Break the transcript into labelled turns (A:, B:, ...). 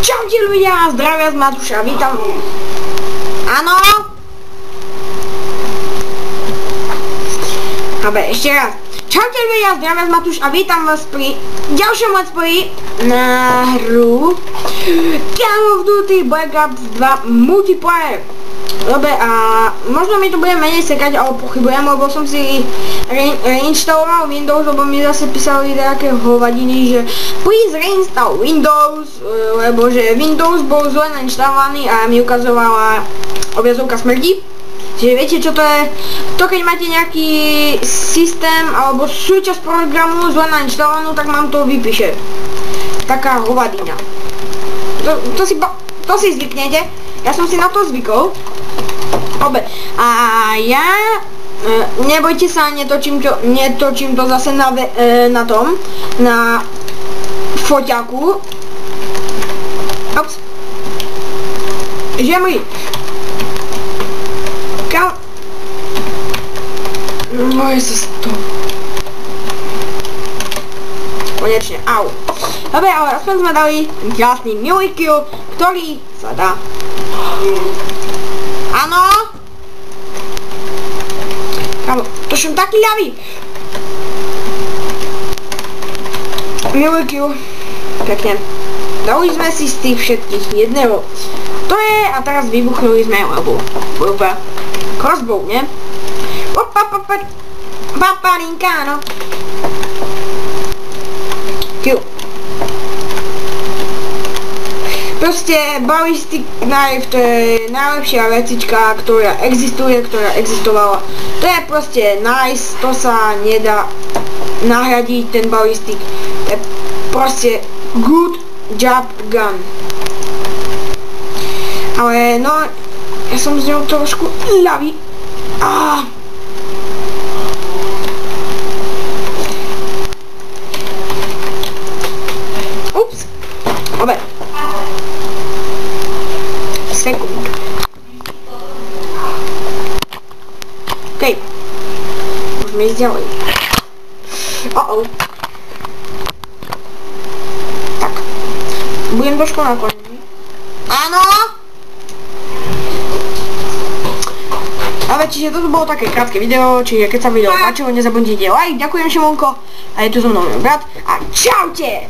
A: Čaute ľudia, zdravia z Matúša, vítam. Áno. Dobre, ešte raz. Čaute ľudia, zdravia z Matúš a vítam vás pri ďalšom let's play na hru Call of Duty Black Ops 2 Multiplayer. Dobre, a možno mi to bude menej sekať, ale pochybujem, lebo som si reinštaloval Windows, lebo mi zase písali nejaké hovadiny, že please reinstall Windows, lebo že Windows bol zle nainštalovaný a mi ukazovala obrazovka smrti. Čiže viete čo to je? To keď máte nejaký systém alebo súčasť programu zle nainštalovanú, tak vám to vypíše. Taká hovadina. To si zvyknete, ja som si na to zvykol. Dobre, a ja, nebojte sa, netočím to zase na tom, na foťaku. Ops. Žemli. Kam? No jezus to. Konečne, au. Dobre, ale aspoň sme dali krásny milý kill, ktorý sa dá. Áno. Kámo, to som taký ľavý. Milý kill. Pekne. Dali sme si z tých všetkých jedného. To je, a teraz vybuchnuli sme, lebo úplne crossbow, ne? Paparinka, no. Kill. Proste ballistic knife, to je najlepšia vecička, ktorá existuje, ktorá existovala. To je proste nice, to sa nedá nahradiť, ten ballistic. To je proste good job gun. Ale no, ja som z ňou trošku ľavý. Ups. Dobre. Sekund. Okej. Môžeme ísť ďalej. Tak. Budem trošku naklonený. Áno! Ale čiže toto bolo také krátke video, čiže keď sa video páčilo, nezabudnite like, ďakujem Šimonko a je tu so mnou môj brat a čaute!